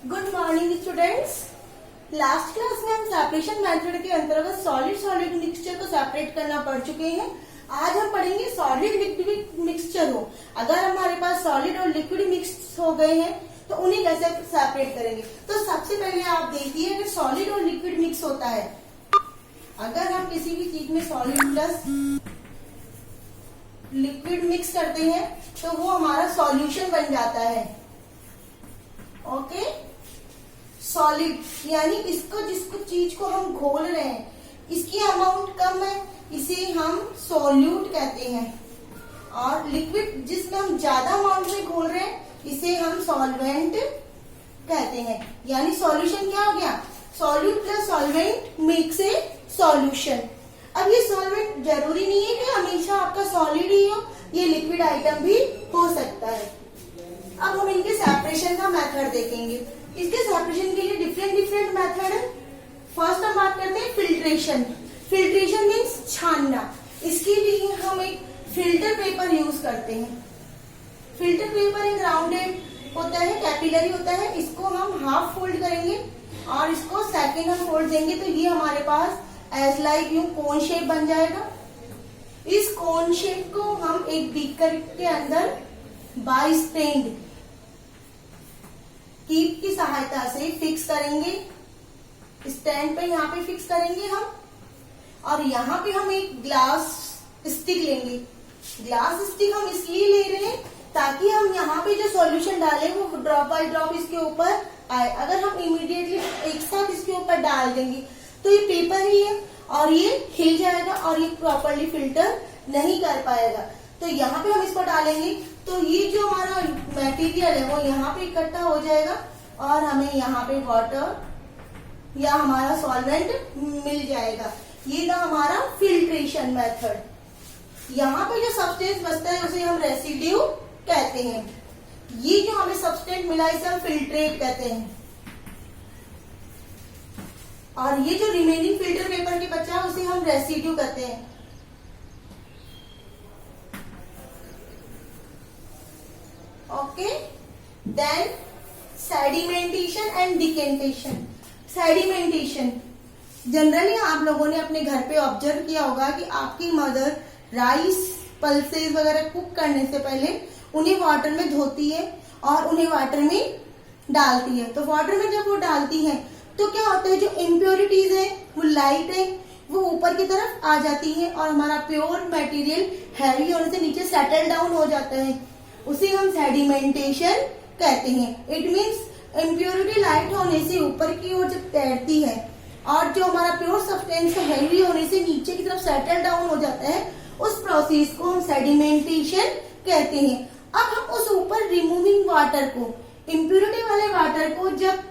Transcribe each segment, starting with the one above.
Good morning students. Last class में हम separation method के अंतर्गत सॉलिड सॉलिड मिक्सचर को सेपरेट करना पढ़ चुके हैं। आज हम पढ़ेंगे सॉलिड लिक्विड मिक्सचर हो। अगर हमारे पास सॉलिड और लिक्विड मिक्स हो गए हैं तो उन्हें कैसे सेपरेट करेंगे। तो सबसे पहले आप देखिए, अगर सॉलिड और लिक्विड मिक्स होता है, अगर हम किसी भी चीज में सॉलिड प्लस लिक्विड मिक्स करते हैं तो वो हमारा सॉल्यूशन बन जाता है। ओके, सॉलिड यानी इसको जिसको चीज को हम घोल रहे हैं इसकी अमाउंट कम है, इसे हम सॉल्यूट कहते हैं। और लिक्विड जिसमें हम ज्यादा अमाउंट में घोल रहे हैं इसे हम सॉल्वेंट कहते हैं। यानी सॉल्यूशन क्या हो गया, solute plus solvent makes a solution. अब ये सॉल्वेंट जरूरी नहीं है कि हमेशा आपका सॉलिड ही हो, ये लिक्विड आइटम भी हो सकता है। अब हम इनके सेपरेशन का मेथड देखेंगे। इसके सेपरेशन के लिए डिफरेंट मेथड है। फर्स्ट हम बात करते हैं फिल्ट्रेशन। फिल्ट्रेशन मीन्स छानना। इसके लिए हम एक फिल्टर पेपर यूज करते हैं। फिल्टर पेपर एक राउंडेड होता है, कैपिलरी होता है। इसको हम हाफ फोल्ड करेंगे और इसको सेकेंड हम फोल्ड देंगे तो ये हमारे पास as like you cone shape बन जाएगा। इस कोन शेप को हम एक बीकर के अंदर बाय स्टैंड कीप की सहायता से फिक्स करेंगे। स्टैंड पे यहाँ पे फिक्स करेंगे हम, और यहाँ पे हम एक ग्लास स्टिक लेंगे। ग्लास स्टिक हम इसलिए ले रहे हैं ताकि हम यहाँ पे जो सॉल्यूशन डालें वो ड्रॉप बाय ड्रॉप इसके ऊपर आए। अगर हम इमीडिएटली एक साथ इसके ऊपर डाल देंगे तो ये पेपर ही है और ये हिल जाएगा और ये प्रॉपरली फिल्टर नहीं कर पाएगा। तो यहाँ पे हम इसको डालेंगे तो ये जो हमारा मटेरियल है वो यहाँ पे इकट्ठा हो जाएगा और हमें यहाँ पे वाटर या हमारा सॉल्वेंट मिल जाएगा। ये था हमारा फिल्ट्रेशन मेथड। यहाँ पे जो सब्सटेंस बचता है उसे हम रेसिड्यू कहते हैं। ये जो हमें सब्सटेंस मिला इसे हम फिल्ट्रेट कहते हैं। और ये जो रिमेनिंग फिल्टर पेपर के बचा है उसे हम रेसिड्यू कहते हैं। Okay, then sedimentation and decantation. Sedimentation generally आप लोगों ने अपने घर पे ऑब्जर्व किया होगा कि आपकी मदर राइस पल्सेस वगैरह कुक करने से पहले उन्हें वाटर में धोती है और उन्हें वाटर में डालती है। तो वाटर में जब वो डालती है तो क्या होता है, जो इम्प्योरिटीज है वो लाइट है वो ऊपर की तरफ आ जाती है और हमारा प्योर मटेरियल हैवी होने से नीचे सेटल डाउन हो जाता है। उसे हम सेडिमेंटेशन कहते हैं। इट मीन्स इम्प्योरिटी लाइट होने से ऊपर की ओर जब तैरती है और जो हमारा प्योर सब्सटेंस हैवी होने से नीचे की तरफ सेटल डाउन हो जाता है, उस प्रोसेस को हम सेडिमेंटेशन कहते हैं। अब हम उस ऊपर रिमूविंग वाटर को, इम्प्योरिटी वाले वाटर को जब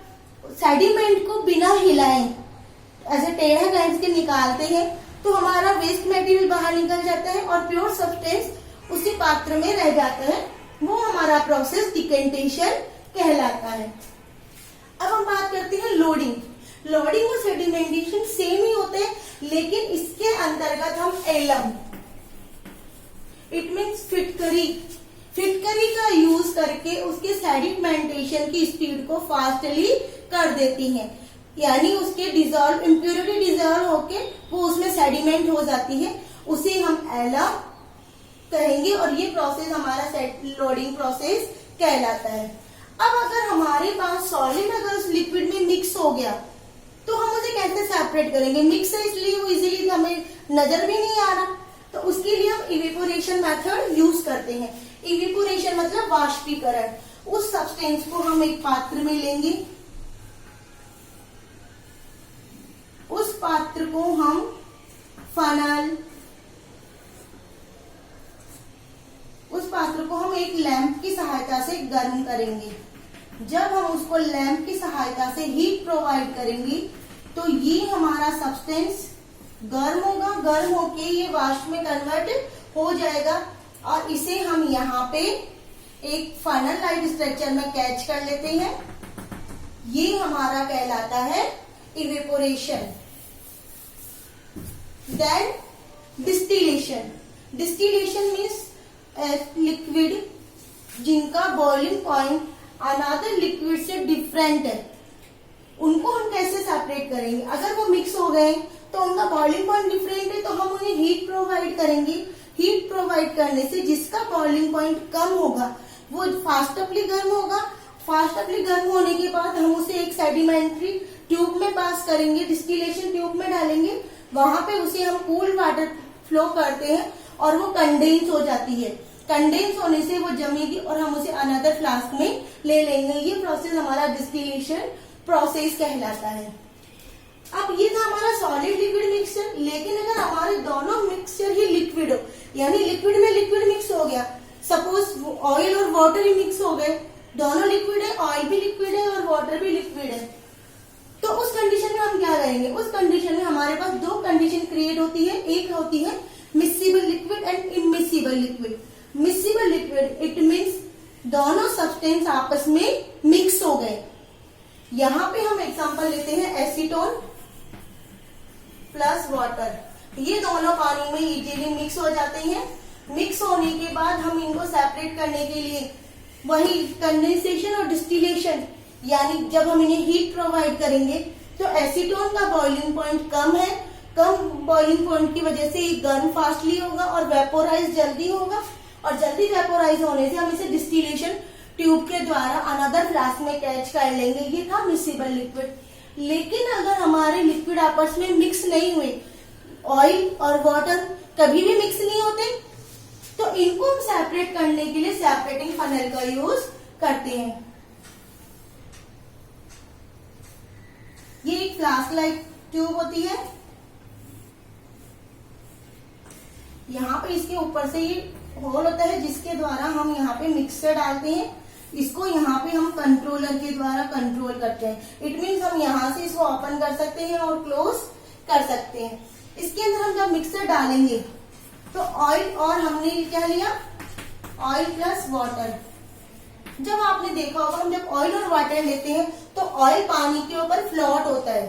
सेडिमेंट को बिना हिलाए ऐसे टेढ़ा गाइड के निकालते हैं तो हमारा वेस्ट मटेरियल बाहर निकल जाता है और प्योर सब्सटेंस उसी पात्र में रह जाता है। वो हमारा प्रोसेस डिकेंटेशन कहलाता है। अब हम बात करते हैं लोडिंग। लोडिंग और सेडिमेंटेशन सेम ही होते हैं, लेकिन इसके अंतर्गत हम एलम, इट मीन्स फिटकरी का यूज करके उसके सेडिमेंटेशन की स्पीड को फास्टली कर देती हैं। यानी उसके डिजॉल्व इम्प्योरिटी डिजॉल्व होके वो उसमें सेडिमेंट हो जाती है, उसे हम एलम कहेंगे और ये प्रोसेस हमारा लोडिंग प्रोसेस कहलाता है। अब अगर हमारे पास सॉलिड अगर उस लिक्विड में मिक्स हो गया तो हम उसे कैसे सेपरेट करेंगे। मिक्स है इसलिए वो इजीली हमें नजर भी नहीं आ रहा, तो उसके लिए हम इवेपोरेशन मेथड यूज करते हैं। इवेपोरेशन मतलब वाष्पीकरण। उस सब्सटेंस को हम एक पात्र में लेंगे, उस पात्र को हम फनल, उस पात्र को हम एक लैंप की सहायता से गर्म करेंगे। जब हम उसको लैंप की सहायता से हीट प्रोवाइड करेंगे तो ये हमारा सब्सटेंस गर्म होगा, गर्म होके ये वाष्प में कन्वर्ट हो जाएगा और इसे हम यहाँ पे एक फनल लाइक स्ट्रक्चर में कैच कर लेते हैं। ये हमारा कहलाता है evaporation. Then distillation. Distillation means liquid जिनका बॉइलिंग पॉइंट अनदर लिक्विड से डिफरेंट है, उनको हम कैसे सेपरेट करेंगे? अगर वो मिक्स हो गए तो उनका बॉइलिंग पॉइंट डिफरेंट है, तो हम उन्हें हीट प्रोवाइड करेंगे। हीट प्रोवाइड करने से जिसका बॉइलिंग पॉइंट कम होगा वो फास्टली गर्म होगा। फास्टली गर्म होने के बाद हम उसे एक सेडिमेंट्री ट्यूब में पास करेंगे, डिस्टिलेशन ट्यूब में डालेंगे, वहां पे उसे हम कूल वाटर फ्लो करते हैं और वो कंडेंस हो जाती है। कंडेंस होने से वो जमेगी और हम उसे अनदर फ्लास्क में ले लेंगे। ये प्रोसेस हमारा डिस्टिलेशन प्रोसेस कहलाता है। अब ये था हमारा सॉलिड लिक्विड मिक्सचर। लेकिन अगर हमारे दोनों मिक्सचर ही लिक्विड हो, यानी लिक्विड में लिक्विड मिक्स हो गया, सपोज ऑयल और वाटर ही मिक्स हो गए, दोनों लिक्विड है, ऑयल भी लिक्विड है और वाटर भी लिक्विड है, तो उस कंडीशन में हम क्या करेंगे? उस कंडीशन में हमारे पास दो कंडीशन क्रिएट होती है। एक होती है miscible liquid and immiscible liquid. Miscible liquid it means दोनों सब्सटेंस आपस में मिक्स हो गए। यहां पे हम एग्जांपल लेते हैं एसीटोन प्लस वाटर। ये दोनों पानी में इजीली मिक्स हो जाते हैं। मिक्स होने के बाद हम इनको सेपरेट करने के लिए वही कंडेंसेशन और डिस्टिलेशन, यानी जब हम इन्हें हीट प्रोवाइड करेंगे तो एसीटोन का बॉइलिंग पॉइंट कम है। कम बॉइलिंग पॉइंट की वजह से ये गर्म फास्टली होगा और वेपोराइज जल्दी होगा, और जल्दी वेपोराइज होने से हम इसे डिस्टिलेशन ट्यूब के द्वारा अनदर फ्लास्क में कैच कर लेंगे। ये था मिक्सिबल लिक्विड। लेकिन अगर हमारे लिक्विड आपस में मिक्स नहीं हुए, ऑयल और वाटर कभी भी मिक्स नहीं होते, तो इनको हम सेपरेट करने के लिए सेपरेटिंग फनल का यूज करते हैं। ये एक फ्लास्क लाइक ट्यूब होती है। यहाँ पे इसके ऊपर से ये होल होता है जिसके द्वारा हम यहाँ पे मिक्सचर डालते हैं। इसको यहाँ पे हम कंट्रोलर के द्वारा कंट्रोल करते हैं। इट मीन्स हम यहाँ से इसको ओपन कर सकते हैं और क्लोज कर सकते हैं। इसके अंदर हम जब मिक्सर डालेंगे तो ऑयल, और हमने क्या लिया? Oil plus water. जब आपने देखा होगा हम जब ऑयल और वाटर लेते हैं तो ऑयल पानी के ऊपर फ्लोट होता है,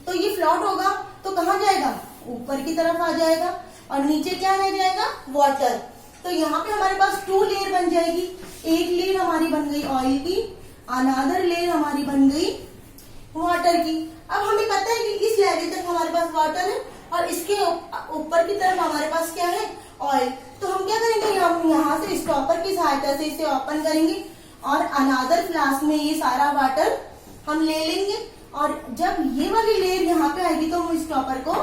तो ये फ्लोट होगा तो कहाँ जाएगा? ऊपर की तरफ आ जाएगा, और नीचे क्या रह जाएगा? वाटर। तो यहाँ पे हमारे पास 2 लेयर बन जाएगी। एक लेयर हमारी बन गई ऑयल की, अनदर लेयर हमारी बन गई वाटर की। अब हमें पता है कि इस लेवल तक हमारे पास वाटर है और इसके ऊपर की तरफ हमारे पास क्या है? ऑयल। तो हम क्या करेंगे? हम यहाँ से स्टॉपर की सहायता से इसे ओपन करेंगे और अनदर फ्लास्क में ये सारा वाटर हम ले लेंगे, और जब ये वाली लेयर यहाँ पे आएगी तो हम स्टॉपर को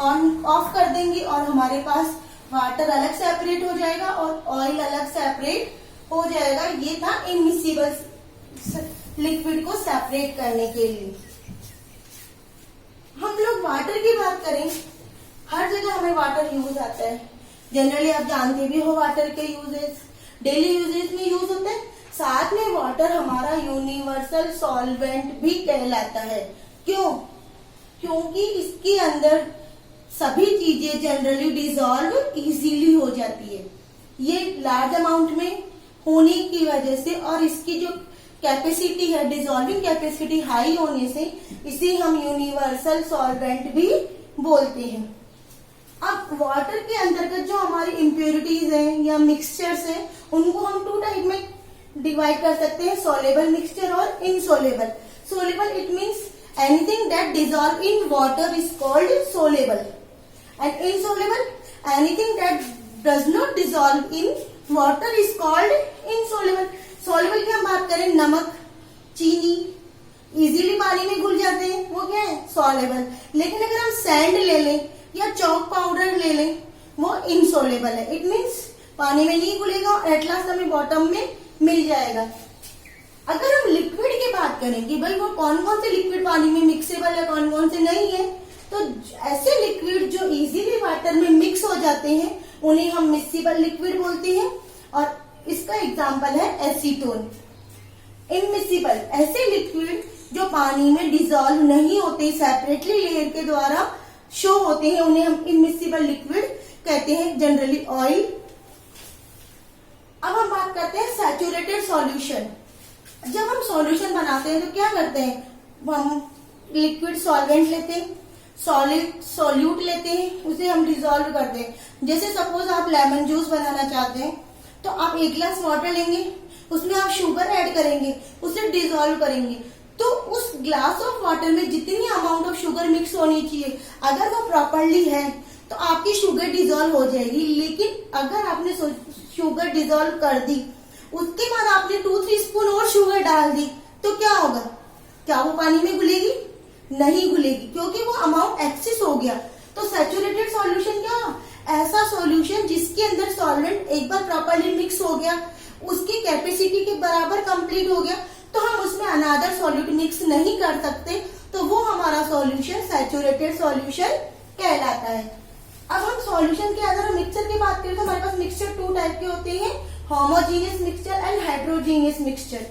ऑन ऑफ कर देंगे और हमारे पास वाटर अलग सेपरेट हो जाएगा और ऑयल अलग सेपरेट हो जाएगा। ये था इमिसिबल लिक्विड को सेपरेट करने के लिए। हम लोग वाटर की बात करें, हर जगह हमें वाटर यूज आता है। जनरली आप जानते भी हो वाटर के यूजेस, डेली यूजेस में यूज होते हैं। साथ में वाटर हमारा यूनिवर्सल सॉल्वेंट भी कहलाता है। क्यों? क्योंकि इसके अंदर सभी चीजें जनरली डिजॉल्व इजीली हो जाती है। ये लार्ज अमाउंट में होने की वजह से और इसकी जो कैपेसिटी है, डिजॉल्विंग कैपेसिटी हाई होने से इसे हम यूनिवर्सल सॉल्वेंट भी बोलते हैं। अब वाटर के अंतर्गत जो हमारी इम्प्योरिटीज हैं या मिक्सचर्स हैं, उनको हम 2 टाइप में डिवाइड कर सकते हैं, सोलेबल मिक्सचर और insoluble. Soluble it means anything that dissolve in water is called soluble, and insoluble anything that does not dissolve in water is called insoluble. soluble की हम बात करें, नमक, चीनी इजीली पानी में घुल जाते हैं, वो क्या है? soluble। लेकिन अगर हम सैंड ले लें या चॉक पाउडर ले लें, वो insoluble है। इट मीन्स पानी में नहीं घुलेगा और एट लास्ट हमें बॉटम में मिल जाएगा। अगर हम लिक्विड की बात करें कि भाई वो कौन कौन से लिक्विड पानी में मिक्सेबल है, कौन कौन से नहीं है, तो ऐसे लिक्विड जो इजीली वाटर में मिक्स हो जाते हैं उन्हें हम मिक्सेबल लिक्विड बोलते हैं, और इसका एग्जांपल है एसीटोन। इमिसिबल ऐसे लिक्विड जो पानी में डिसॉल्व नहीं होते, सेपरेटली लेयर के द्वारा शो होते हैं, उन्हें हम इमिसिबल लिक्विड कहते हैं, जनरली ऑयल। अब हम बात करते हैं सैचुरेटेड सॉल्यूशन। जब हम सॉल्यूशन बनाते हैं तो क्या करते हैं? हम लिक्विड सॉल्वेंट लेते हैं, सॉलिड सॉल्यूट लेते हैं, उसे हम डिसॉल्व करते हैं। जैसे सपोज आप लेमन जूस बनाना चाहते हैं तो आप 1 गिलास वाटर लेंगे, उसमें आप शुगर ऐड करेंगे, उसे डिसॉल्व करेंगे, तो उस ग्लास ऑफ वाटर में जितनी अमाउंट ऑफ शुगर मिक्स होनी चाहिए अगर वो प्रॉपरली है तो आपकी शुगर डिसॉल्व हो जाएगी। लेकिन अगर आपने शुगर डिसॉल्व कर दी, उसके बाद आपने 2-3 स्पून और शुगर डाल दी, तो क्या होगा? क्या वो पानी में घुलेगी? नहीं घुलेगी, क्योंकि वो अमाउंट एक्सेस हो गया। तो सैचुरेटेड सॉल्यूशन क्या? ऐसा सॉल्यूशन जिसके अंदर सॉल्वेंट एक बार प्रॉपरली मिक्स हो गया, उसकी कैपेसिटी के बराबर कंप्लीट हो गया, तो हम उसमें अनदर सॉल्यूट मिक्स नहीं कर सकते, तो वो हमारा सॉल्यूशन सैचुरेटेड सॉल्यूशन कहलाता है। अब हम सॉल्यूशन के अगर हम मिक्सचर की बात करें तो हमारे पास मिक्सचर 2 टाइप के होते हैं, homogeneous mixture and heterogeneous mixture.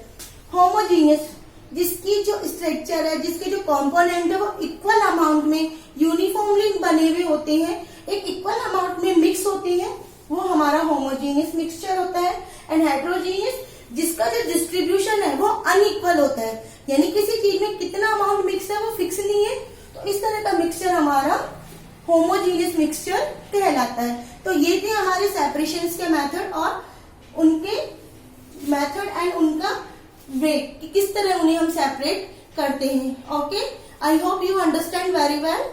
Homogeneous जिसकी जो स्ट्रक्चर है, जिसके जो कंपोनेंट है वो इक्वल अमाउंट में यूनिफॉर्मली बने हुए होते हैं, एक इक्वल अमाउंट में मिक्स होते हैं, वो हमारा होमोजीनियस मिक्सचर होता है। एंड हेट्रोजीनियस जिसका जो डिस्ट्रीब्यूशन है वो अनइक्वल होता है, यानी किसी चीज में कितना अमाउंट मिक्स है वो फिक्स नहीं है, तो इस तरह का मिक्सचर हमारा होमोजीनियस मिक्सचर कहलाता है। तो ये थे हमारे सेपरेशन के मेथड और उनके मेथड एंड उनका वे कि किस तरह उन्हें हम सेपरेट करते हैं। Okay, I hope you understand very well.